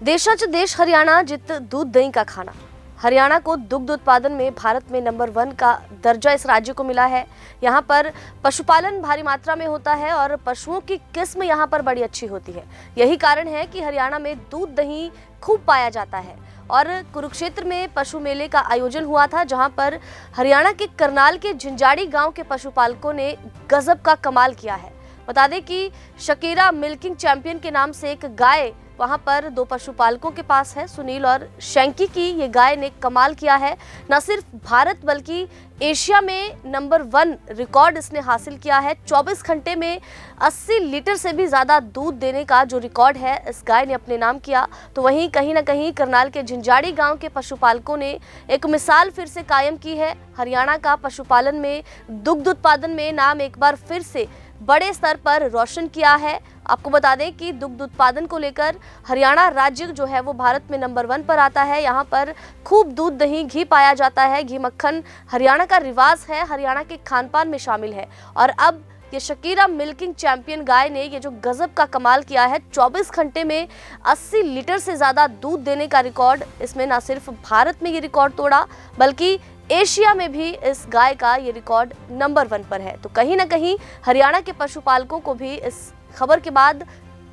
देशाचे देश हरियाणा जित दूध दही का खाना। हरियाणा को दुग्ध उत्पादन में भारत में नंबर 1 का दर्जा इस राज्य को मिला है। यहाँ पर पशुपालन भारी मात्रा में होता है और पशुओं की किस्म यहाँ पर बड़ी अच्छी होती है। यही कारण है कि हरियाणा में दूध दही खूब पाया जाता है। और कुरुक्षेत्र में पशु मेले का आयोजन हुआ था, जहाँ पर हरियाणा के करनाल के झंझाड़ी गाँव के पशुपालकों ने गजब का कमाल किया है। बता दें कि शकीरा मिल्किंग चैंपियन के नाम से एक गाय वहां पर दो पशुपालकों के पास है, सुनील और शैंकी की। ये गाय ने कमाल किया है। न सिर्फ भारत बल्कि एशिया में नंबर 1 रिकॉर्ड इसने हासिल किया है। 24 घंटे में 80 लीटर से भी ज़्यादा दूध देने का जो रिकॉर्ड है इस गाय ने अपने नाम किया। तो वहीं कहीं ना कहीं करनाल के झंझाड़ी गांव के पशुपालकों ने एक मिसाल फिर से कायम की है। हरियाणा का पशुपालन में, दुग्ध उत्पादन में नाम एक बार फिर से बड़े स्तर पर रोशन किया है। आपको बता दें कि दुग्ध उत्पादन को लेकर हरियाणा राज्य जो है वो भारत में नंबर 1 पर आता है। यहाँ पर खूब दूध दही घी पाया जाता है। घी मक्खन हरियाणा का रिवाज है, हरियाणा के खान पान में शामिल है। और अब ये शकीरा मिल्किंग चैंपियन गाय ने ये जो गजब का कमाल किया है, 24 घंटे में 80 लीटर से ज़्यादा दूध देने का रिकॉर्ड, इसमें न सिर्फ भारत में ये रिकॉर्ड तोड़ा बल्कि एशिया में भी इस गाय का ये रिकॉर्ड नंबर 1 पर है। तो कहीं ना कहीं हरियाणा के पशुपालकों को भी इस खबर के बाद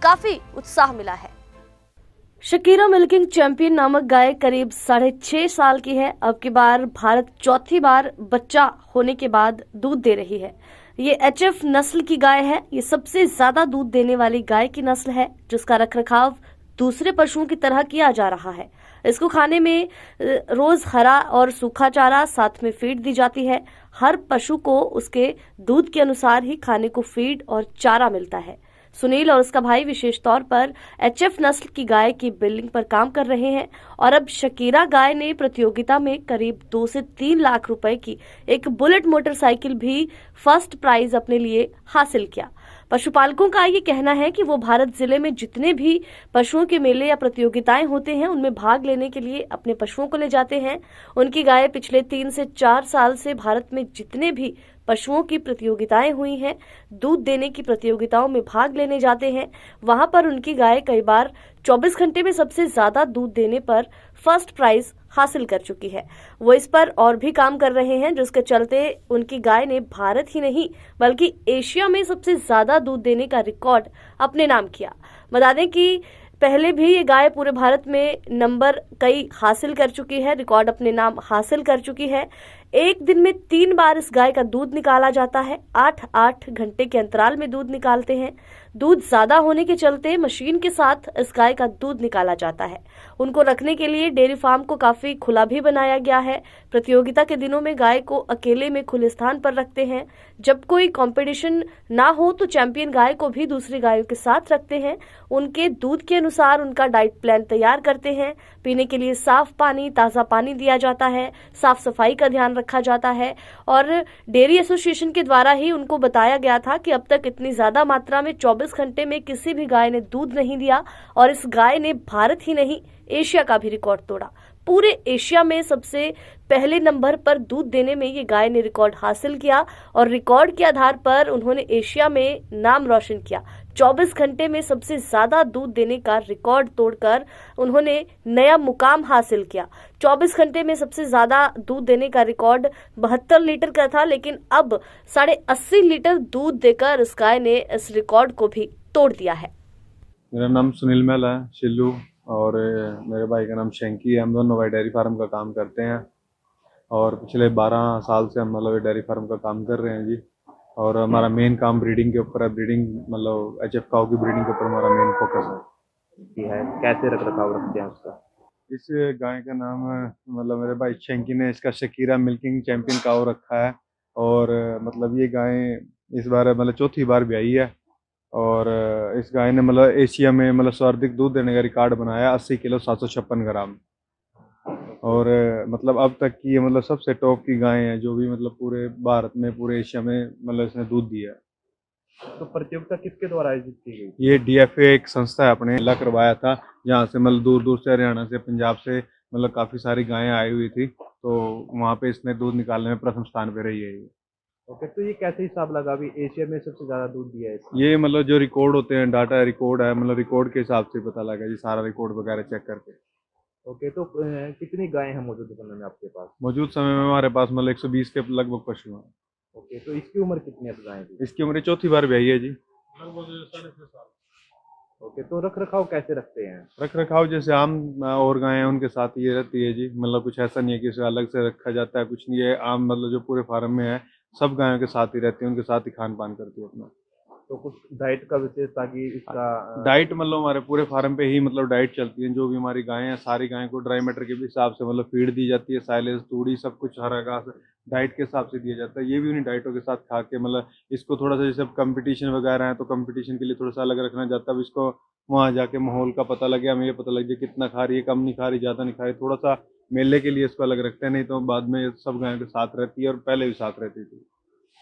काफी उत्साह मिला है। शकीरा मिल्किंग चैंपियन नामक गाय करीब 6.5 साल की है। अब की बार भारत चौथी बार बच्चा होने के बाद दूध दे रही है। ये HF नस्ल की गाय है। ये सबसे ज्यादा दूध देने वाली गाय की नस्ल है, जिसका रखरखाव दूसरे पशुओं की तरह किया जा रहा है। इसको खाने में रोज हरा और सूखा चारा, साथ में फीड दी जाती है। हर पशु को उसके दूध के अनुसार ही खाने को फीड और चारा मिलता है। सुनील और उसका भाई विशेष तौर पर HF नस्ल की गाय की बिल्डिंग पर काम कर रहे हैं। और अब शकीरा गाय ने प्रतियोगिता में करीब 2 से 3 लाख रुपए की एक बुलेट मोटरसाइकिल भी फर्स्ट प्राइज अपने लिए हासिल किया। पशुपालकों का ये कहना है कि वो भारत जिले में जितने भी पशुओं के मेले या प्रतियोगिताएं होते हैं उनमें भाग लेने के लिए अपने पशुओं को ले जाते हैं। उनकी गाय पिछले 3 से 4 साल से भारत में जितने भी पशुओं की प्रतियोगिताएं हुई हैं, दूध देने की प्रतियोगिताओं में भाग लेने जाते हैं। वहां पर उनकी गाय कई बार 24 घंटे में सबसे ज्यादा दूध देने पर फर्स्ट प्राइज हासिल कर चुकी है। वो इस पर और भी काम कर रहे हैं, जिसके चलते उनकी गाय ने भारत ही नहीं बल्कि एशिया में सबसे ज्यादा दूध देने का रिकॉर्ड अपने नाम किया। बता दें कि पहले भी ये गाय पूरे भारत में नंबर कई हासिल कर चुकी है, रिकॉर्ड अपने नाम हासिल कर चुकी है। एक दिन में 3 बार इस गाय का दूध निकाला जाता है। 8-8 घंटे के अंतराल में दूध निकालते हैं। दूध ज्यादा होने के चलते मशीन के साथ इस गाय का दूध निकाला जाता है। उनको रखने के लिए डेयरी फार्म को काफी खुला भी बनाया गया है। प्रतियोगिता के दिनों में गाय को अकेले में खुले स्थान पर रखते हैं। जब कोई कंपटीशन ना हो तो चैंपियन गाय को भी दूसरी गायों के साथ रखते हैं। उनके दूध के अनुसार उनका डाइट प्लान तैयार करते हैं। पीने के लिए साफ पानी, ताज़ा पानी दिया जाता है। साफ सफाई का ध्यान रखा जाता है। और डेयरी एसोसिएशन के द्वारा ही उनको बताया गया था कि अब तक इतनी ज्यादा मात्रा में 24 घंटे में किसी भी गाय ने दूध नहीं दिया। और इस गाय ने भारत ही नहीं एशिया का भी रिकॉर्ड तोड़ा। पूरे एशिया में सबसे पहले नंबर पर दूध देने में ये गाय ने रिकॉर्ड हासिल किया। और रिकॉर्ड के आधार पर उन्होंने एशिया में नाम रोशन किया। 24 घंटे में सबसे ज्यादा दूध देने का रिकॉर्ड तोड़कर उन्होंने नया मुकाम हासिल किया। 24 घंटे में सबसे ज्यादा दूध देने का रिकॉर्ड 72 लीटर का था, लेकिन अब 80.5 लीटर दूध देकर इस गाय ने इस रिकॉर्ड को भी तोड़ दिया है। मेरा नाम सुनील महल है, शिल्लू, और मेरे भाई का नाम शैंकी है। हम दोनों भाई डेयरी फार्म का काम करते हैं और पिछले 12 साल से हम मतलब डेयरी फार्म का काम कर रहे हैं जी। और हमारा मेन काम ब्रीडिंग के ऊपर है। ब्रीडिंग मतलब HF काऊ की ब्रीडिंग के ऊपर हमारा मेन फोकस है। कैसे रख रखाव रखते हैं उसका? इस गाय का नाम मतलब मेरे भाई शैंकी ने इसका शकीरा मिल्किंग चैंपियन काऊ रखा है। और मतलब ये गाय इस बार मतलब चौथी बार भी आई है। और इस गाय ने मतलब एशिया में मतलब सर्वाधिक दूध देने का रिकॉर्ड बनाया, 80 किलो 756 ग्राम। और मतलब अब तक की ये मतलब सबसे टॉप की गाय है जो भी मतलब पूरे भारत में, पूरे एशिया में मतलब इसने दूध दिया है। तो प्रतियोगिता किसके द्वारा आयोजित की गई? ये DFA एक संस्था है, अपने ला करवाया था, जहाँ से मतलब दूर दूर से, हरियाणा से, पंजाब से मतलब काफ़ी सारी गायें आई हुई थी। तो वहाँ पे इसने दूध निकालने में प्रथम स्थान पे रही है ये। ओके, तो ये कैसे हिसाब लगा अभी एशिया में सबसे ज्यादा दूध दिया है इसने? ये मतलब जो रिकॉर्ड होते हैं, डाटा रिकॉर्ड है, मतलब रिकॉर्ड के हिसाब से पता लगा जी, सारा रिकॉर्ड वगैरह चेक करके। ओके, तो कितनी गायें हैं मौजूद समय में आपके पास? मौजूद समय में हमारे पास मतलब 120 के लगभग पशु हैं। ओके, तो इसकी उम्र कितनी है गाय की? इसकी उम्र चौथी बार ब्याई है जी। ओके, तो रख रखाव कैसे रखते हैं? रख रखाव जैसे आम और गायें हैं उनके साथ ये रहती है जी, मतलब कुछ ऐसा नहीं है कि इसे अलग से रखा जाता है, कुछ नहीं है। आम मतलब जो पूरे फार्म में है सब गायों के साथ ही रहती है, उनके साथ ही खान पान करती है अपना। तो कुछ डाइट का विशेष ताकि इसका डाइट मतलब हमारे पूरे फार्म पे ही मतलब डाइट चलती है, जो भी हमारी गायें हैं सारी गायों को ड्राई मैटर के भी हिसाब से मतलब फीड दी जाती है, साइलेज तूड़ी सब कुछ हरा घास डाइट के हिसाब से दिया जाता है। ये भी उन्हीं डाइटों के साथ खा के मतलब इसको थोड़ा सा, जैसे कंपटीशन वगैरह है तो कंपटीशन के लिए थोड़ा सा अलग रखना चाहता है। अब इसको वहाँ जाके माहौल का पता लगे, हमें ये पता लग जाए कितना खा रही है, कम नहीं खा रही, ज़्यादा नहीं खा रही, थोड़ा सा मेले के लिए इसको अलग रखते हैं, नहीं तो बाद में ये सब गायों के साथ रहती है और पहले भी साथ रहती थी।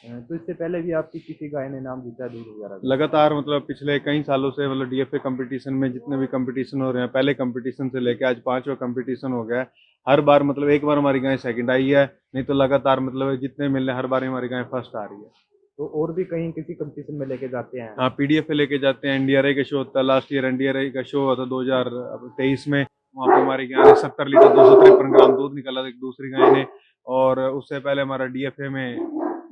तो इससे पहले भी आपकी किसी गाय ने नाम जीता है दूध वगैरह का? लगातार मतलब पिछले कई सालों से मतलब डीएफए कंपटीशन में जितने भी कंपटीशन हो रहे हैं, पहले कंपटीशन से लेके आज 5वां कंपटीशन हो गया है। हर बार मतलब एक बार हमारी गाय सेकंड आई है, नहीं तो लगातार मतलब जितने मिलने हर बार हमारी गाय फर्स्ट आ रही है। तो और भी कहीं किसी कंपटीशन में लेके जाते हैं? हाँ, पीडीएफए लेके जाते हैं, एनडीआरआई का शो होता है, लास्ट ईयर एनडीआरआई का शो हुआ था 2023 में। वहाँ पे हमारी गाय ने 70 लीटर 253 ग्राम दूध निकाला था एक दूसरी गाय ने, और उससे पहले हमारा डीएफए में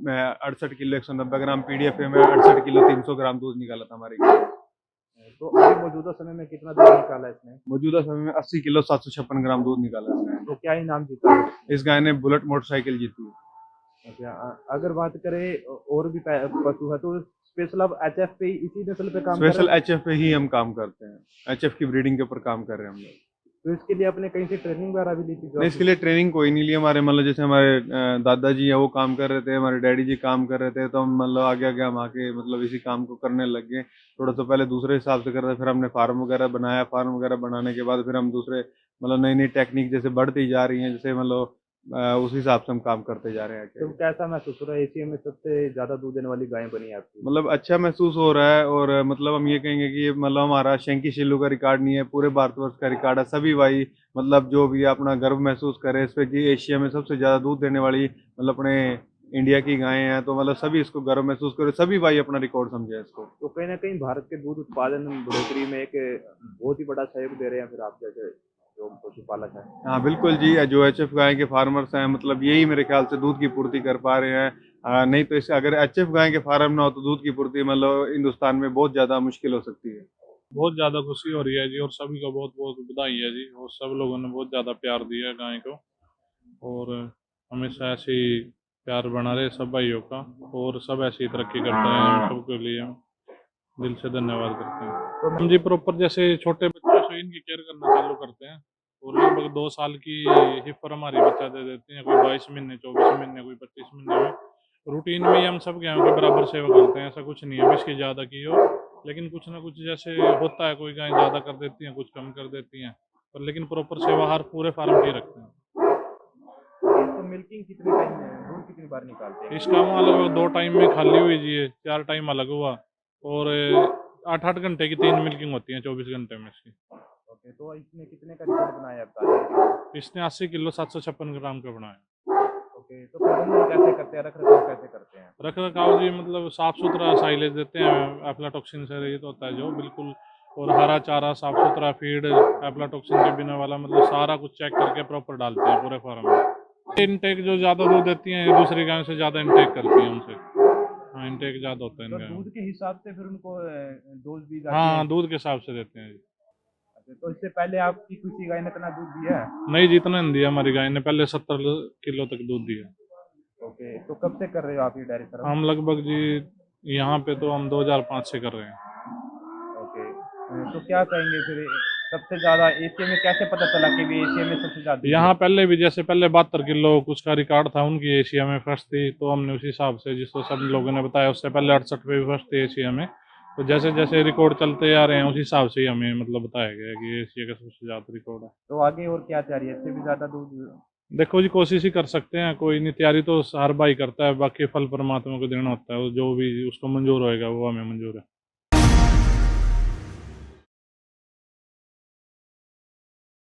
68 किलो 190 ग्राम, पीडीएफए में 68 किलो 300 ग्राम दूध निकाला था हमारी गाय। तो अभी मौजूदा समय में कितना दूध निकाला है इसने? मौजूदा समय में 80 किलो 756 ग्राम दूध निकाला है इस गाय ने। तो क्या इनाम जीता है? इस गाय ने बुलेट मोटरसाइकिल जीती है। अच्छा, अगर बात करें और भी पशु है तो स्पेशल अब एचएफ पे इसी नस्ल पे काम कर स्पेशल रहे हैं? एचएफ पे ही हम काम करते हैं, एचएफ की ब्रीडिंग के ऊपर काम कर रहे हैं हम लोग। तो इसके लिए आपने कहीं से ट्रेनिंग वगैरह भी ली थी? नहीं, इसके लिए ट्रेनिंग कोई नहीं ली हमारे, मतलब जैसे हमारे दादाजी हैं वो काम कर रहे थे, हमारे डैडी जी काम कर रहे थे, तो हम मतलब आगे आगे हम आके मतलब इसी काम को करने लग गए। थोड़ा सा पहले दूसरे हिसाब से कर रहे थे, फिर हमने फार्म वगैरह बनाया, फार्म वगैरह बनाने के बाद फिर हम दूसरे मतलब नई नई टेक्निक जैसे बढ़ती जा रही हैं, जैसे मतलब उस हिसाब से हम काम करते जा रहे हैं तो आगे। कैसा महसूस हो रहा है एशिया में सबसे ज्यादा दूध देने वाली गाय बनी है आपकी? मतलब अच्छा महसूस हो रहा है, और मतलब हम ये कहेंगे कि ये मतलब हमारा शंकी शिल्लू का रिकॉर्ड नहीं है, पूरे भारतवर्ष का रिकॉर्ड है। सभी भाई मतलब जो भी अपना गर्व महसूस करे इस पे कि एशिया में सबसे ज्यादा दूध देने वाली मतलब अपने इंडिया की गायें हैं, तो मतलब सभी इसको गर्व महसूस करे, सभी भाई अपना रिकॉर्ड समझे इसको। तो कहीं ना कहीं भारत के दूध उत्पादन बढ़ोतरी में एक बहुत ही बड़ा सहयोग दे रहे हैं फिर आप जैसे जो पशुपालक है? हाँ बिल्कुल जी, जो एचएफ गाय के फार्मर्स हैं मतलब यही मेरे ख्याल से दूध की पूर्ति कर पा रहे हैं। नहीं तो इसे अगर एचएफ गाय के फार्म ना हो तो दूध की पूर्ति मतलब हिंदुस्तान में बहुत ज्यादा मुश्किल हो सकती है। बहुत ज़्यादा खुशी हो रही है जी, और सभी को बहुत बहुत बधाई है जी, और सब लोगों ने बहुत ज़्यादा प्यार दिया है गाय को, और हमेशा ऐसे ही प्यार बना रहे सब भाइयों का, और सब ऐसी ही तरक्की करते हैं। हम सबके लिए दिल से धन्यवाद करते हैं। तो हम जी प्रॉपर जैसे छोटे बच्चों से इनकी केयर करना चालू करते हैं, और लगभग 2 साल की हिपर हमारी बच्चा दे देती हैं, कोई 22 महीने 24 महीने कोई 25 महीने में। रूटीन में ही हम सब गायों की बराबर सेवा करते हैं, ऐसा कुछ नहीं है इसकी ज़्यादा की हो, लेकिन कुछ ना कुछ जैसे होता है, कोई गाय ज़्यादा कर देती हैं, कुछ कम कर देती हैं, पर लेकिन प्रॉपर सेवा हर पूरे फार्म की रखते हैं। तो मिल्किंग कितने टाइम में दूध कितनी बार निकालते हैं? इसका वहाँ लगभग 2 टाइम में खाली हुई जी है, 4 टाइम अलग हुआ, और 8-8 घंटे की 3 मिल्किंग होती हैं 24 घंटे में इसकी। ओके, तो इसने कितने का रिकॉर्ड बनाया आपका? इसने 80 किलो 756 ग्राम का बनाया। ओके, तो प्रबंधन कैसे करते हैं, रख रखाव कैसे करते हैं? रख रखाव जी मतलब साफ सुथरा साइलेज देते हैं, एफ्लाटॉक्सिन से रहित होता है जो बिल्कुल, और हरा चारा साफ सुथरा फीड एफ्लाटॉक्सिन के बिना वाला, मतलब सारा कुछ चेक करके प्रॉपर डालते हैं पूरे फार्म में। इनटेक जो ज़्यादा दूध देती हैं दूसरी गायों से ज़्यादा इनटेक करती हैं उनसे। हाँ, इनटेक ज़्यादा होता है इन तो गायों दूध में। के हिसाब से फिर उनको डोज दी जाती हाँ, है? दूध के हिसाब से देते हैं जी। अच्छा, तो इससे पहले आपकी किसी गाय ने इतना दूध दिया है? नहीं, जितना नहीं दिया हमारी गाय ने, पहले 70 किलो तक दूध दिया। ओके, तो कब से कर रहे हो आप ये डेयरी फार्म? हम लगभग जी यहाँ पे तो हम 2005 से कर रहे हैं। ओके, तो क्या कहेंगे फिर सबसे ज्यादा एशिया में कैसे पता चला कि भी एशिया में सबसे ज्यादा दूध यहाँ है? पहले भी जैसे पहले 72 किलो कुछ का रिकॉर्ड था उनकी, एशिया में फर्स्ट थी, तो हमने उसी हिसाब से जिसको सब लोगों ने बताया, उससे पहले 68 पे भी फर्स्ट थी एशिया में। तो जैसे जैसे रिकॉर्ड चलते आ रहे हैं उसी हिसाब से ही हमें मतलब बताया गया कि एशिया का सबसे ज़्यादा रिकॉर्ड है। तो आगे और क्या तैयारी है, इससे भी ज्यादा दूध? देखो जी, कोशिश ही कर सकते हैं, कोई नहीं, तैयारी तो हर भाई करता है, बाकी फल परमात्मा को देना होता है, वो जो भी उसको मंजूर होएगा वो हमें मंजूर है।